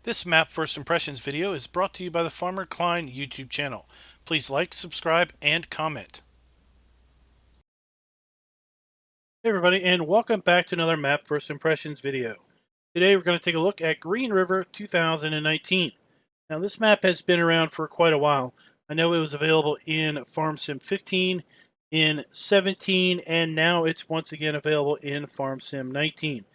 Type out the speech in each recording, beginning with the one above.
This Map First Impressions video is brought to you by the Farmer Klein YouTube channel. Please like, subscribe, and comment. Hey everybody, and welcome back to another Map First Impressions video. Today we're going to take a look at GreenRiver 2019. Now this map has been around for quite a while. I know it was available in Farm Sim 15, in 17, and now it's once again available in Farm Sim 19.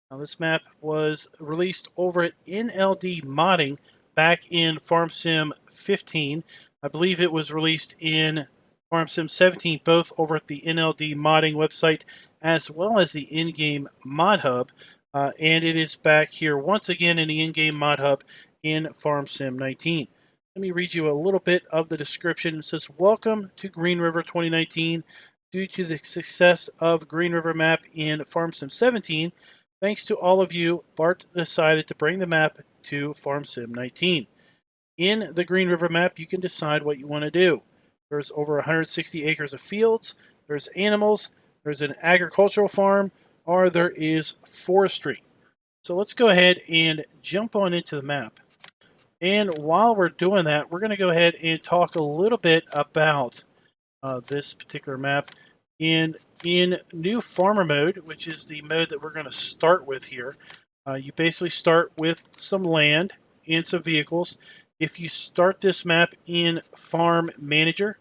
Now this map was released over at NLD Modding back in Farm Sim 15. I believe it was released in Farm Sim 17, both over at the NLD Modding website as well as the in-game mod hub. And it is back here once again in the in-game mod hub in Farm Sim 19. Let me read you a little bit of the description. It says, "Welcome to GreenRiver 2019. Due to the success of GreenRiver map in Farm Sim 17, thanks to all of you, Bart decided to bring the map to Farm Sim 19. In the GreenRiver map, you can decide what you want to do. There's over 160 acres of fields, there's animals, there's an agricultural farm, or there is forestry. So let's go ahead and jump on into the map. And while we're doing that, we're going to go ahead and talk a little bit about this particular map. In new farmer mode, which is the mode that we're going to start with here, you basically start with some land and some vehicles. If you start this map in farm manager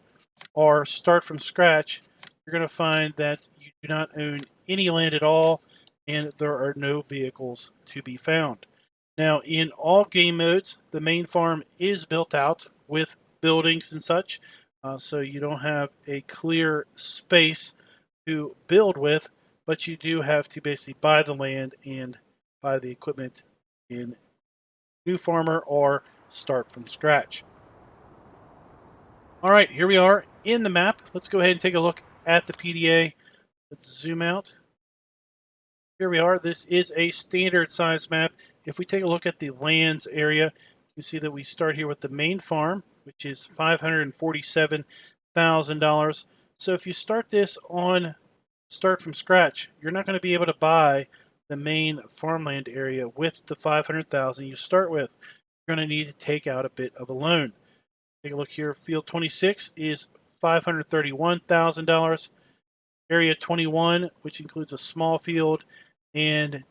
or start from scratch, you're going to find that you do not own any land at all and there are no vehicles to be found. Now, in all game modes, the main farm is built out with buildings and such, so you don't have a clear space to build with, but you do have to basically buy the land and buy the equipment in New Farmer or start from scratch. All right, here we are in the map. Let's go ahead and take a look at the PDA. Let's zoom out. Here we are. This is a standard size map. If we take a look at the lands area, you see that we start here with the main farm, which is $547,000. So if you start this on start from scratch, you're not going to be able to buy the main farmland area with the $500,000 you start with. You're going to need to take out a bit of a loan. Take a look here. Field 26 is $531,000. Area 21, which includes a small field and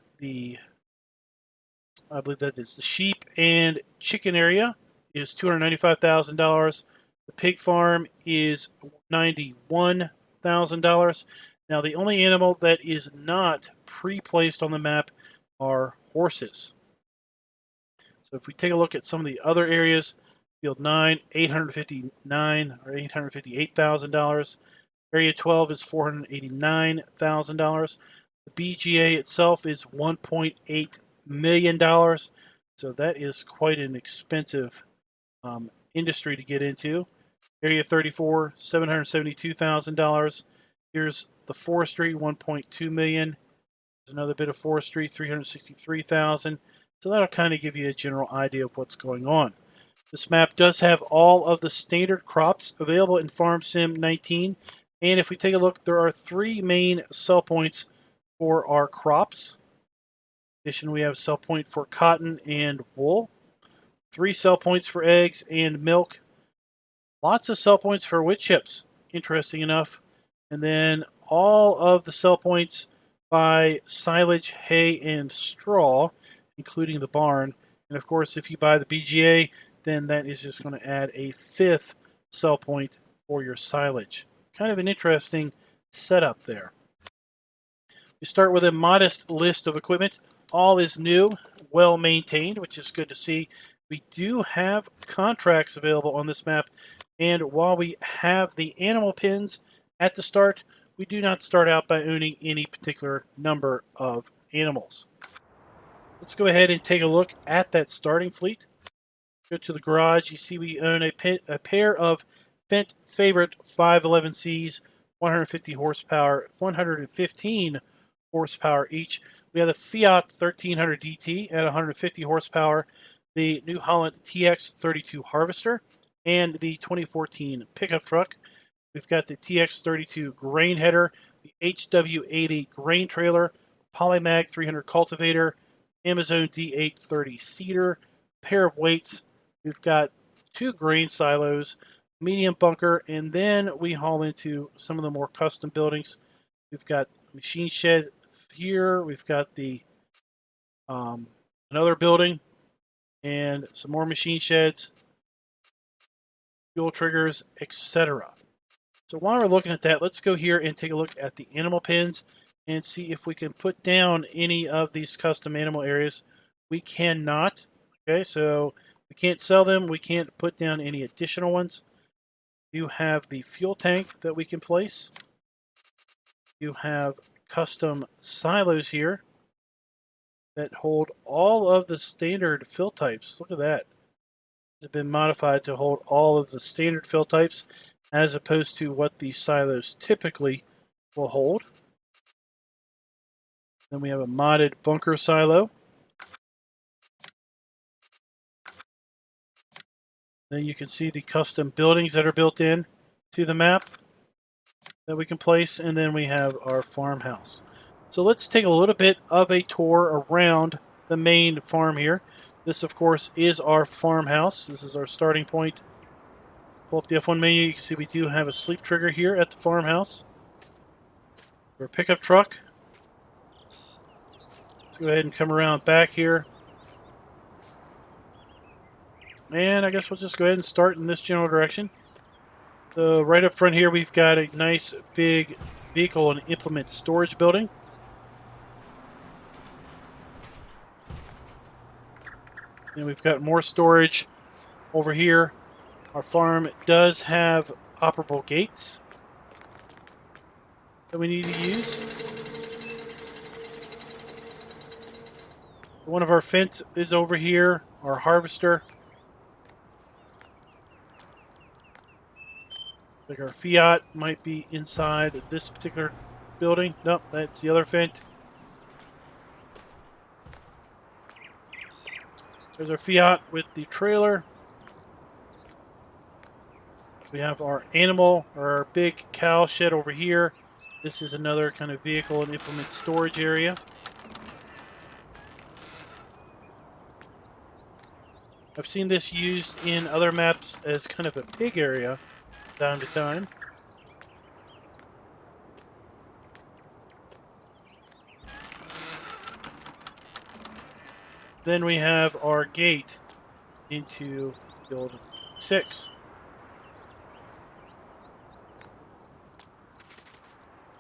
I believe that is the sheep and chicken area, is $295,000. The pig farm is $91,000. Now, the only animal that is not pre-placed on the map are horses. So if we take a look at some of the other areas, Field 9, $859 or $858,000. Area 12 is $489,000. The BGA itself is $1.8 million. So that is quite an expensive industry to get into. Area 34, $772,000. Here's the forestry, $1.2 million. There's another bit of forestry, $363,000. So that'll kind of give you a general idea of what's going on. This map does have all of the standard crops available in Farm Sim 19. And if we take a look, there are 3 main sell points for our crops. In addition, we have a sell point for cotton and wool. 3 sell points for eggs and milk. Lots of sell points for wood chips, interesting enough. And then all of the sell points by silage, hay, and straw, including the barn. And of course, if you buy the BGA, then that is just going to add a 5th sell point for your silage. Kind of an interesting setup there. We start with a modest list of equipment. All is new, well maintained, which is good to see. We do have contracts available on this map, and while we have the animal pins at the start, we do not start out by owning any particular number of animals. Let's go ahead and take a look at that starting fleet. Go to the garage. You see we own a pair of Fendt Favorite 511Cs, 150 horsepower, 115 horsepower each. We have the Fiat 1300 DT at 150 horsepower, the New Holland TX32 Harvester, and the 2014 pickup truck. We've got the TX32 grain header, the HW80 grain trailer, Polymag 300 cultivator, Amazon D830 seeder, pair of weights. We've got 2 grain silos, medium bunker, and then we haul into some of the more custom buildings. We've got machine shed here. We've got the another building and some more machine sheds, fuel triggers, etc. So while we're looking at that, let's go here and take a look at the animal pens and see if we can put down any of these custom animal areas. We cannot. Okay, so we can't sell them. We can't put down any additional ones. You have the fuel tank that we can place. You have custom silos here that hold all of the standard fill types. Look at that. It's been modified to hold all of the standard fill types as opposed to what the silos typically will hold. Then we have a modded bunker silo. Then you can see the custom buildings that are built in to the map that we can place, and then we have our farmhouse. So let's take a little bit of a tour around the main farm here. This, of course, is our farmhouse. This is our starting point. Pull up the F1 menu. You can see we do have a sleep trigger here at the farmhouse. For a pickup truck. Let's go ahead and come around back here. And I guess we'll just go ahead and start in this general direction. So right up front here, we've got a nice big vehicle and implement storage building. And we've got more storage over here. Our farm does have operable gates that we need to use. One of our fence is over here, our harvester. Like our Fiat might be inside this particular building. Nope, that's the other fence. There's our Fiat with the trailer. We have our animal, or our big cow shed over here. This is another kind of vehicle and implement storage area. I've seen this used in other maps as kind of a pig area time to time. Then we have our gate into Building 6.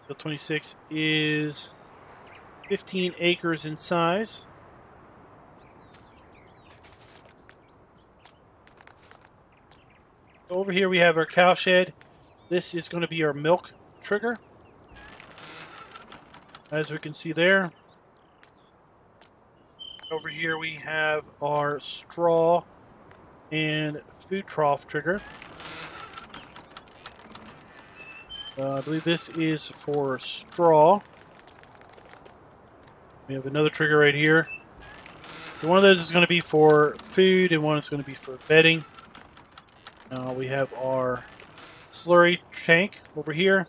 Build 26 is 15 acres in size. Over here we have our cow shed. This is going to be our milk trigger. As we can see there. Over here we have our straw and food trough trigger. I believe this is for straw. We have another trigger right here. So one of those is going to be for food and one is going to be for bedding. We have our slurry tank over here.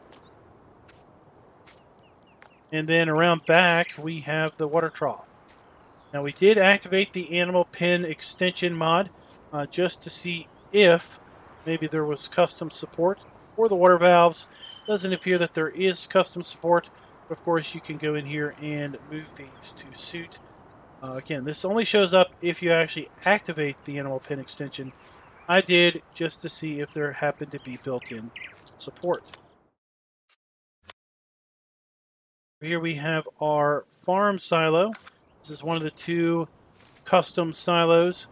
And then around back we have the water trough. Now we did activate the animal pen extension mod just to see if maybe there was custom support for the water valves. Doesn't appear that there is custom support. But of course, you can go in here and move these to suit. Again, this only shows up if you actually activate the animal pen extension. I did just to see if there happened to be built-in support. Here we have our farm silo. This is one of the 2 custom silos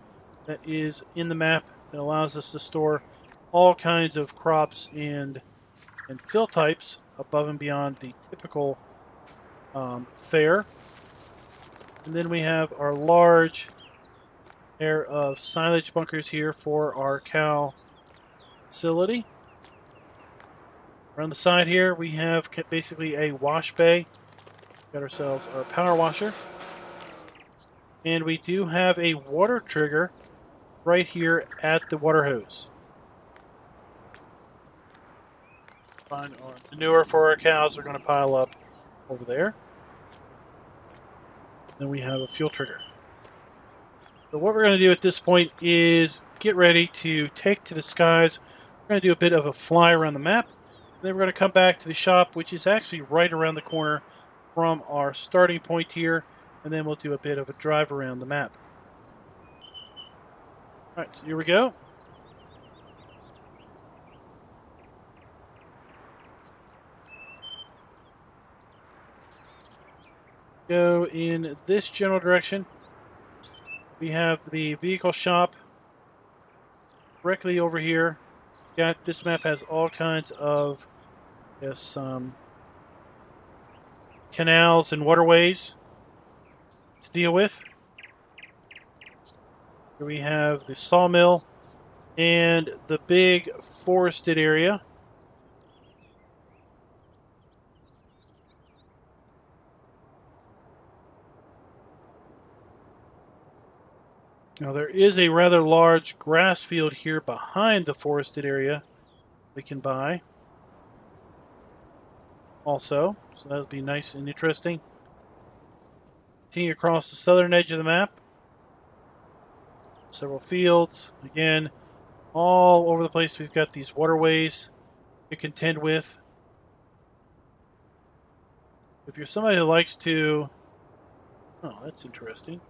that is in the map that allows us to store all kinds of crops and fill types above and beyond the typical fare. And then we have our large pair of silage bunkers here for our cow facility. Around the side here we have basically a wash bay. Got ourselves our power washer. And we do have a water trigger right here at the water hose. Find our manure for our cows are going to pile up over there. Then we have a fuel trigger. So what we're going to do at this point is get ready to take to the skies. We're going to do a bit of a fly around the map. Then we're going to come back to the shop, which is actually right around the corner from our starting point here. And then we'll do a bit of a drive around the map. All right, so here we go. Go in this general direction. We have the vehicle shop directly over here. This map has all kinds of canals and waterways to deal with. Here we have the sawmill and the big forested area. Now there is a rather large grass field here behind the forested area we can buy also, so that'll be nice and interesting. Continue across the southern edge of the map. Several fields. Again, all over the place we've got these waterways to contend with. If you're somebody who likes to... Oh, that's interesting.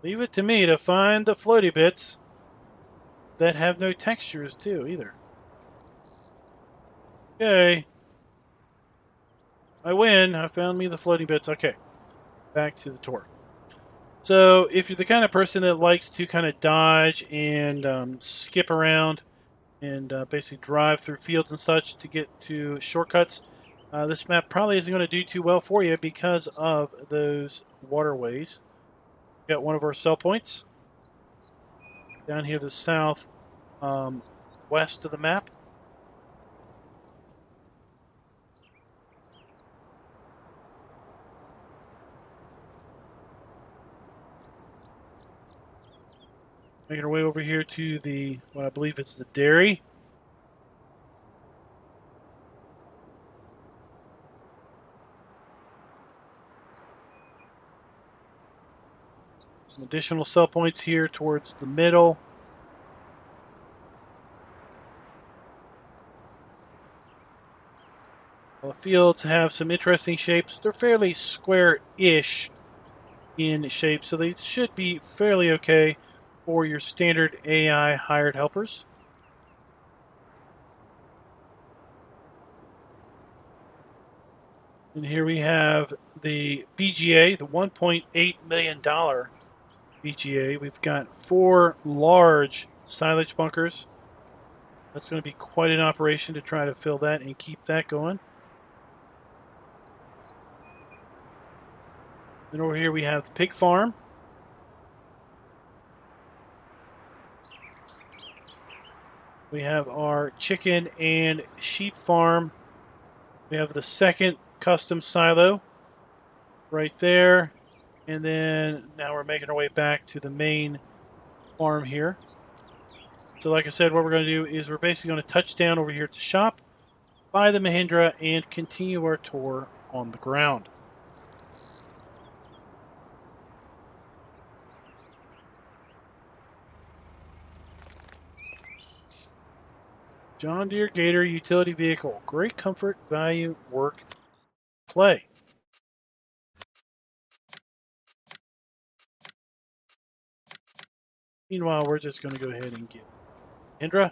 Leave it to me to find the floaty bits that have no textures too, either. Okay. I win. I found me the floating bits. Okay. Back to the tour. So, if you're the kind of person that likes to kind of dodge and skip around and basically drive through fields and such to get to shortcuts, this map probably isn't going to do too well for you because of those waterways. Got one of our sell points down here to the south west of the map. Making our way over here to the, what I believe it's the dairy. Some additional sell points here towards the middle. The fields have some interesting shapes. They're fairly square-ish in shape, so they should be fairly okay for your standard AI hired helpers. And here we have the BGA, the $1.8 million BGA. We've got 4 large silage bunkers. That's going to be quite an operation to try to fill that and keep that going. Then over here we have the pig farm. We have our chicken and sheep farm. We have the second custom silo right there. And then now we're making our way back to the main farm here. So like I said, what we're going to do is we're basically going to touch down over here to shop, buy the Mahindra, and continue our tour on the ground. John Deere Gator utility vehicle. Great comfort, value, work, play. Meanwhile, we're just going to go ahead and get Mahindra.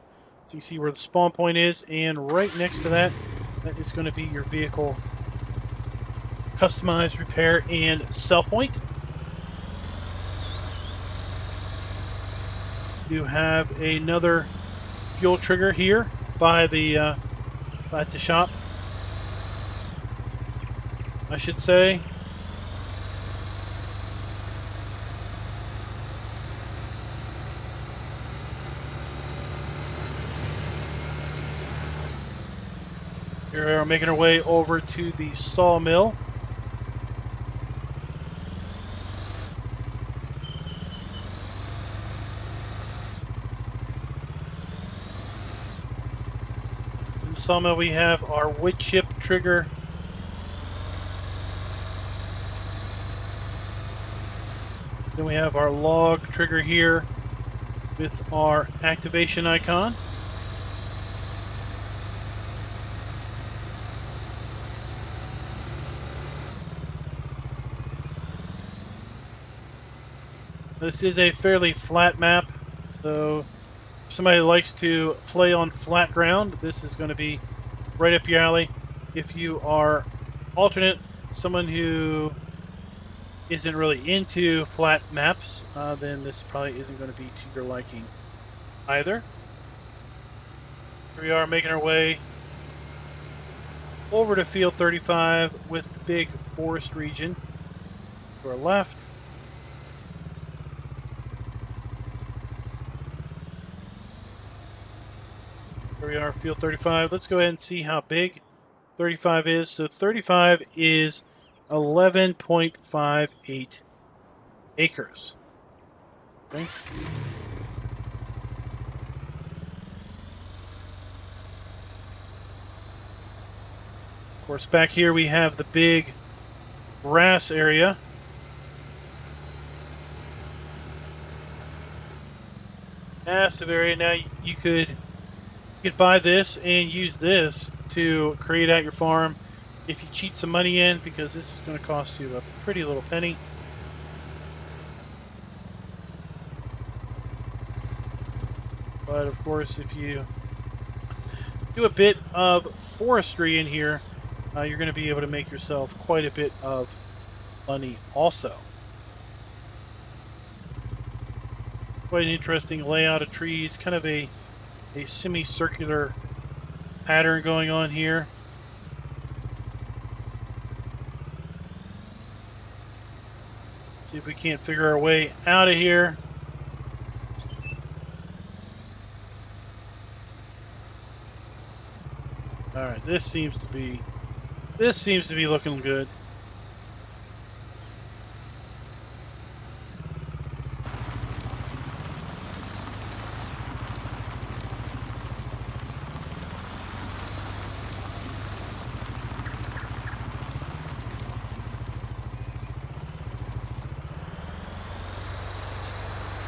So you see where the spawn point is, and right next to that, that is going to be your vehicle customize, repair, and sell point. You have another fuel trigger here by the shop, I should say. Here we are making our way over to the sawmill. In the sawmill we have our wood chip trigger Then we have our log trigger here with our activation icon. This is a fairly flat map, so if somebody likes to play on flat ground, this is going to be right up your alley. If you are alternate, someone who isn't really into flat maps, then this probably isn't going to be to your liking either. Here we are making our way over to field 35 with the big forest region to our left. Here we are, field 35. Let's go ahead and see how big 35 is. So 35 is 11.58 acres. Okay. Of course, back here we have the big grass area. Massive area. Now you could buy this and use this to create out your farm if you cheat some money in, because this is going to cost you a pretty little penny. But of course, if you do a bit of forestry in here, you're going to be able to make yourself quite a bit of money also. Quite an interesting layout of trees, kind of a semicircular pattern going on here. See if we can't figure our way out of here. All right, this seems to be looking good.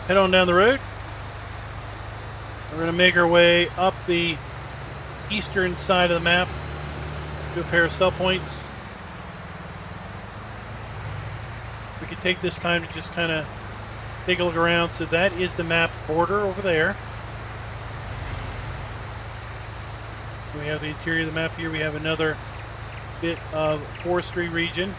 Head on down the road. We're going to make our way up the eastern side of the map to a pair of cell points. We could take this time to just kind of take a look around. So that is the map border over there. We have the interior of the map here. We have another bit of forestry region.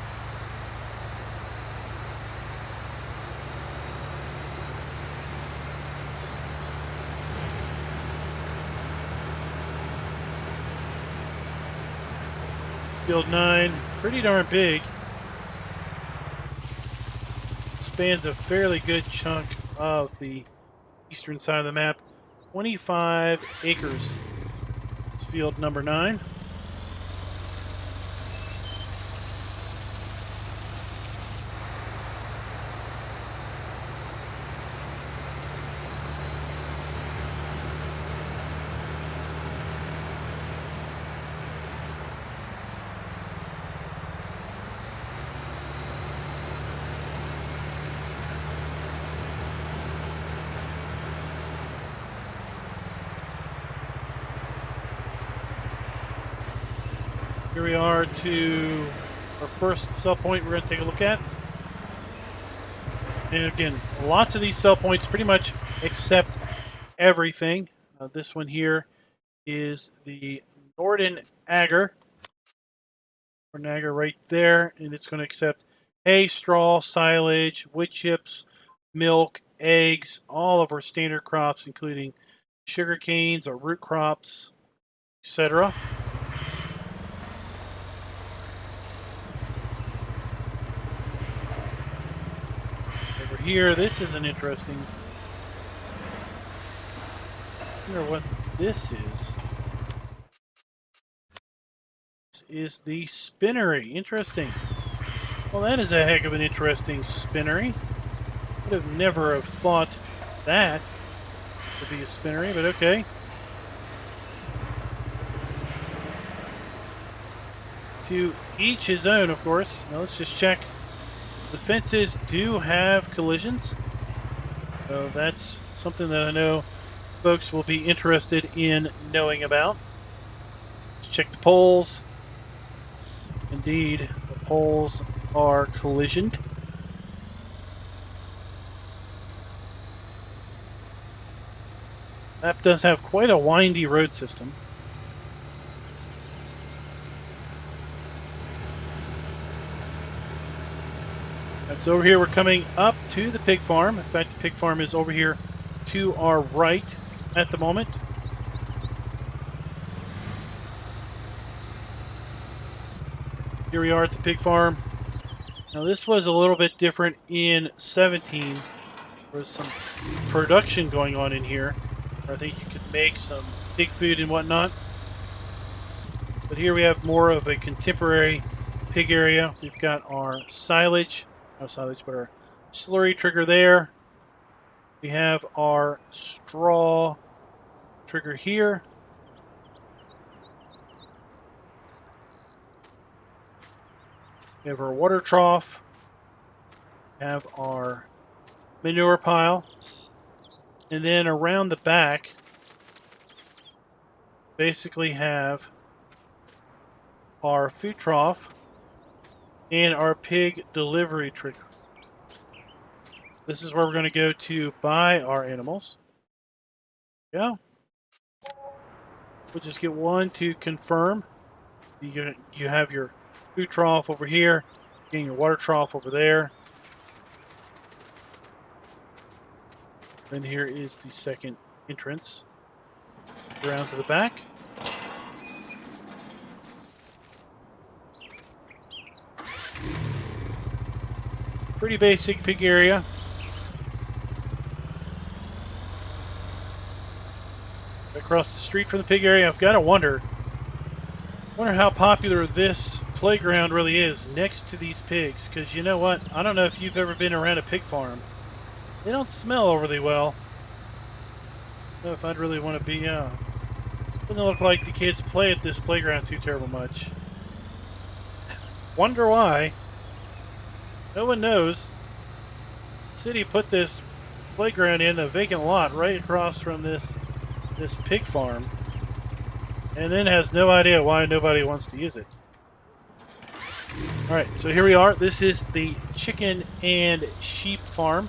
Field 9, pretty darn big. Spans a fairly good chunk of the eastern side of the map. 25 acres. It's field number 9. Here we are to our first cell point we're going to take a look at. And again, lots of these cell points pretty much accept everything. This one here is the Norden Agar. Norden Agar right there, and it's going to accept hay, straw, silage, wood chips, milk, eggs, all of our standard crops, including sugar canes, our root crops, etc. Here, this is an interesting. I wonder what this is. This is the spinnery. Interesting. Well, that is a heck of an interesting spinnery. Would have never have thought that would be a spinnery, but okay. To each his own, of course. Now let's just check The fences do have collisions, so that's something that I know folks will be interested in knowing about. Let's check the poles. Indeed, the poles are collisioned. Map does have quite a windy road system. So over here we're coming up to the pig farm. In fact, the pig farm is over here to our right at the moment. Here we are at the pig farm. Now this was a little bit different in 17. There was some production going on in here. I think you could make some pig food and whatnot. But here we have more of a contemporary pig area. We've got our silage, not silage, but our slurry trigger there. We have our straw trigger here. We have our water trough. We have our manure pile. And then around the back, basically have our food trough and our pig delivery trigger. This is where we're going to go to buy our animals. Yeah. We'll just get one to confirm. You have your food trough over here, getting your water trough over there. Then here is the second entrance. Around to the back. Pretty basic pig area. Across the street from the pig area, I've got to wonder how popular this playground really is next to these pigs. Because you know what? I don't know if you've ever been around a pig farm. They don't smell overly well. I don't know if I'd really want to be. Doesn't look like the kids play at this playground too terrible much. Wonder why. No one knows. The city put this playground in a vacant lot right across from this pig farm, and then has no idea why nobody wants to use it. Alright, so here we are. This is the chicken and sheep farm.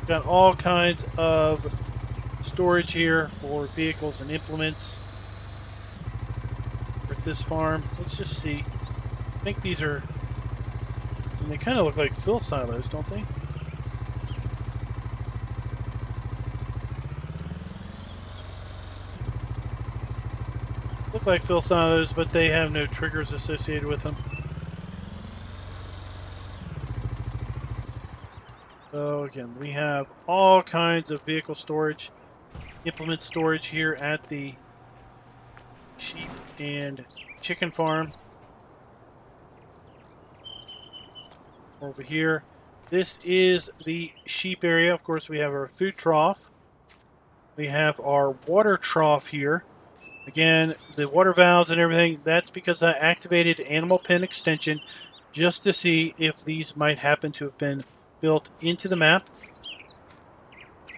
Got all kinds of storage here for vehicles and implements at this farm. Let's just see. I think these are, and they kind of look like fill silos, don't they? Look like fill silos, but they have no triggers associated with them. So again, we have all kinds of vehicle storage, implement storage here at the sheep and chicken farm. Over here, this is the sheep area. Of course, we have our food trough. We have our water trough here. Again, the water valves and everything, that's because I activated animal pen extension just to see if these might happen to have been built into the map.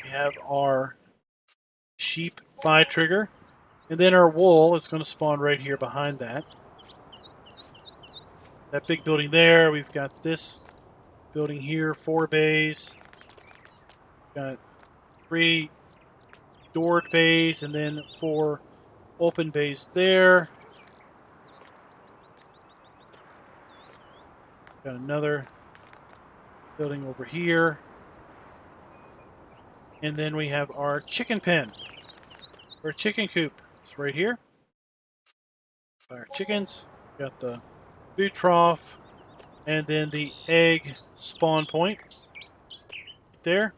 We have our sheep buy trigger, and then our wool is going to spawn right here behind that. That big building there, we've got this building here, 4 bays. Got 3 doored bays and then 4 open bays there. Got another building over here. And then we have our chicken pen, or chicken coop. It's right here. Our chickens. Got the food trough, and then the egg spawn point right there.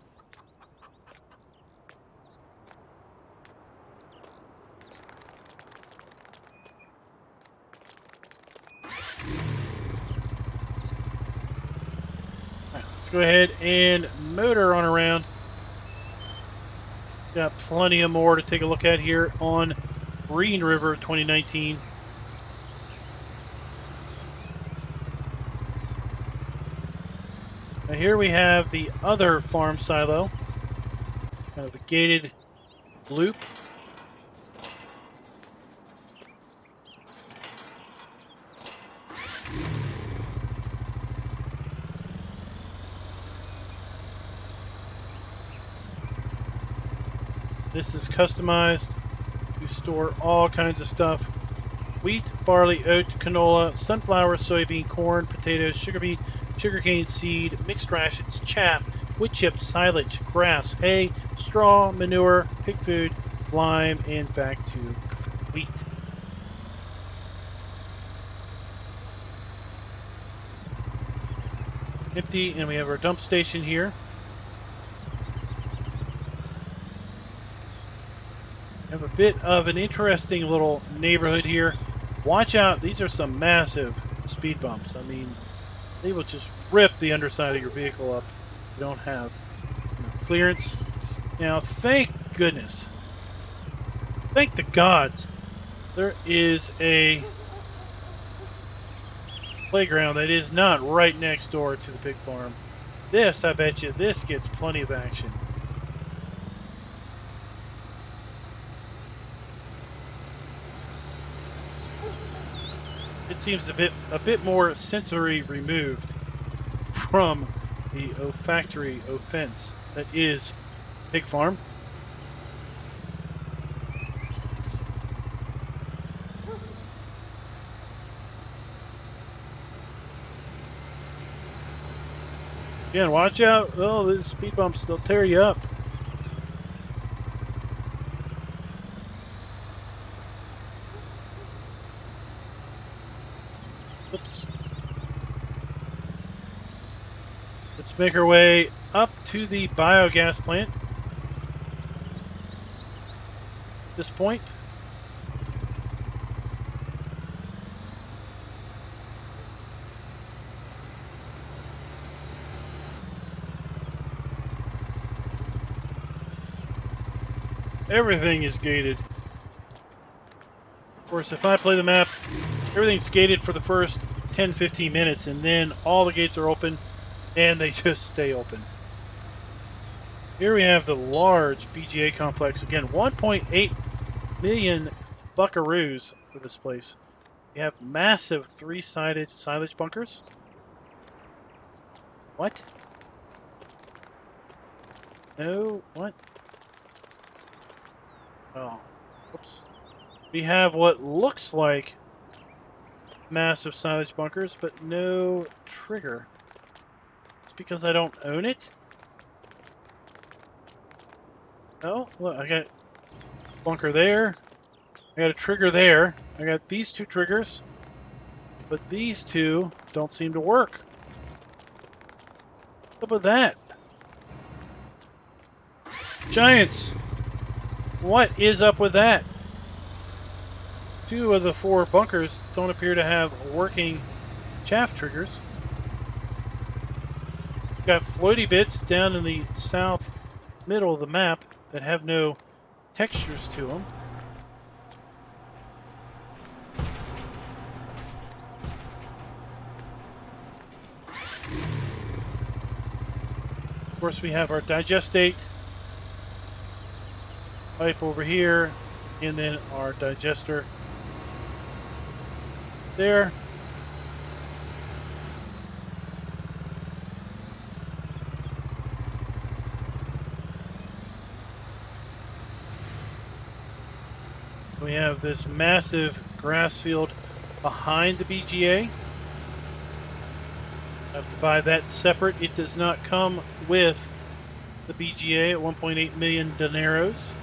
All right, let's go ahead and motor on around. Got plenty of more to take a look at here on GreenRiver 2019. Now here we have the other farm silo, kind of a gated loop. This is customized to store all kinds of stuff: wheat, barley, oat, canola, sunflower, soybean, corn, potatoes, sugar beet, sugarcane seed, mixed rations, chaff, wood chips, silage, grass, hay, straw, manure, pig food, lime, and back to wheat. Empty, and we have our dump station here. We have a bit of an interesting little neighborhood here. Watch out, these are some massive speed bumps. I mean, they will just rip the underside of your vehicle up if you don't have enough clearance. Now, thank goodness, thank the gods, there is a playground that is not right next door to the pig farm. This, I bet you, this gets plenty of action. It seems a bit more sensory removed from the olfactory offense that is pig farm. Again, watch out. Oh, these speed bumps, they'll tear you up. Oops. Let's make our way up to the biogas plant. At this point. Everything is gated. Of course, if I play the map, everything's gated for the first 10-15 minutes, and then all the gates are open, and they just stay open. Here we have the large BGA complex. Again, 1.8 million buckaroos for this place. We have massive three-sided silage bunkers. What? No, what? Oh, whoops. We have what looks like massive silage bunkers, but no trigger. It's because I don't own it? Oh, look, I got a bunker there. I got a trigger there. I got these two triggers, but these two don't seem to work. What about that? Giants! What is up with that? 2 of the 4 bunkers don't appear to have working chaff triggers. We've got floaty bits down in the south middle of the map that have no textures to them. Of course, we have our digestate pipe over here, and then our digester there. We have this massive grass field behind the BGA. Have to buy that separate. It does not come with the BGA at 1.8 million dineros.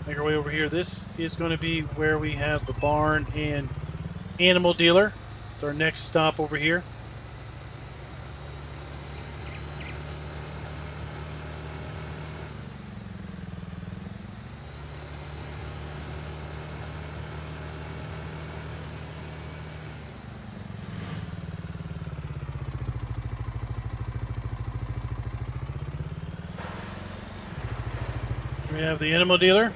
Make our way over here. This is going to be where we have the barn and animal dealer. It's our next stop over here. We have the animal dealer.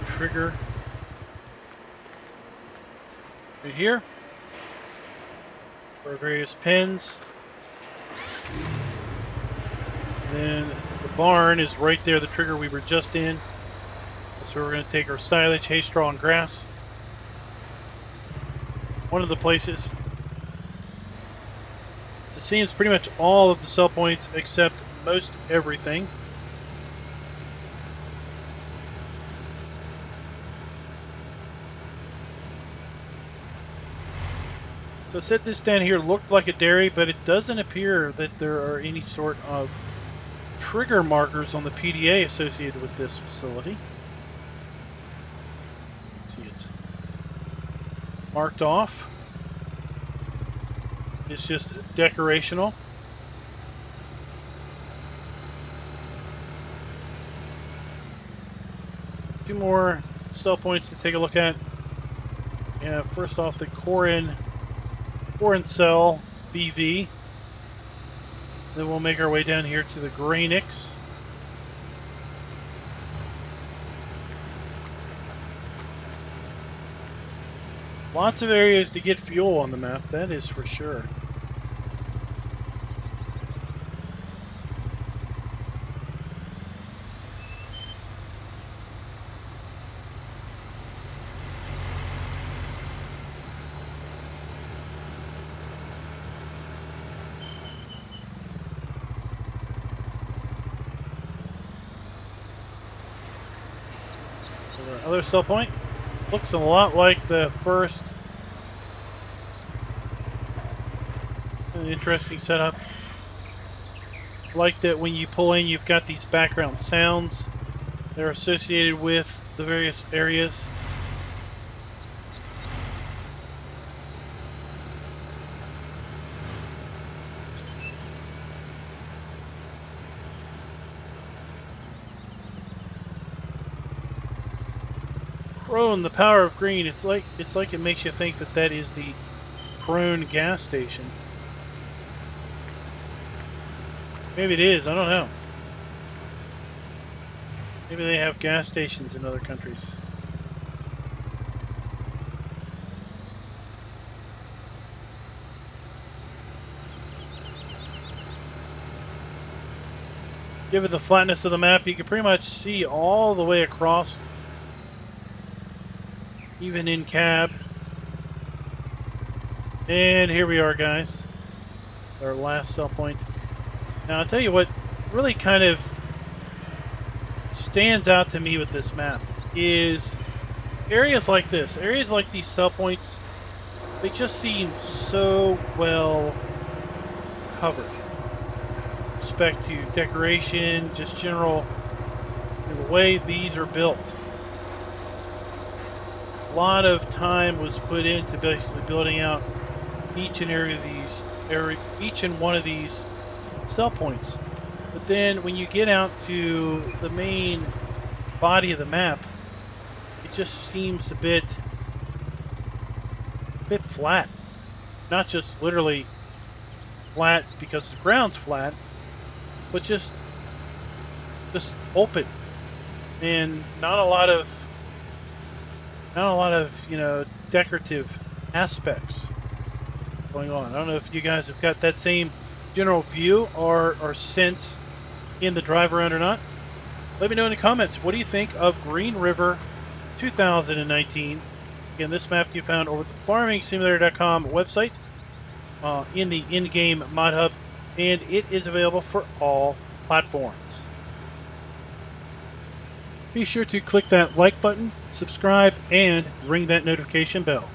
Trigger. Right here. For various pins. Then the barn is right there, the trigger we were just in. That's where we're going to take our silage, hay, straw, and grass. One of the places. It seems pretty much all of the sell points except most everything. So set this down here looked like a dairy, but it doesn't appear that there are any sort of trigger markers on the PDA associated with this facility. See, it's marked off. It's just decorational. Two more sell points to take a look at. Yeah, first off, the core in cell BV. Then we'll make our way down here to the Grainix. Lots of areas to get fuel on the map, that is for sure. Other sell point looks a lot like the first. An interesting setup. Like that when you pull in, you've got these background sounds that are associated with the various areas. Crone, the power of green. It's like it makes you think that that is the Crone gas station. Maybe it is. I don't know. Maybe they have gas stations in other countries. Given the flatness of the map, you can pretty much see all the way across, even in cab. And here we are, guys. Our last sell point. Now, I'll tell you what really kind of stands out to me with this map is areas like this. Areas like these sell points, they just seem so well covered. With respect to decoration, just general, the way these are built. A lot of time was put into basically building out each and one of these sell points. But then when you get out to the main body of the map, it just seems a bit flat. Not just literally flat because the ground's flat, but just open. And not a lot of decorative aspects going on. I don't know if you guys have got that same general view or sense in the drive around or not. Let me know in the comments. What do you think of GreenRiver 2019? Again, this map you found over at the farmingsimulator.com website in the in-game mod hub, and it is available for all platforms. Be sure to click that like button, subscribe, and ring that notification bell.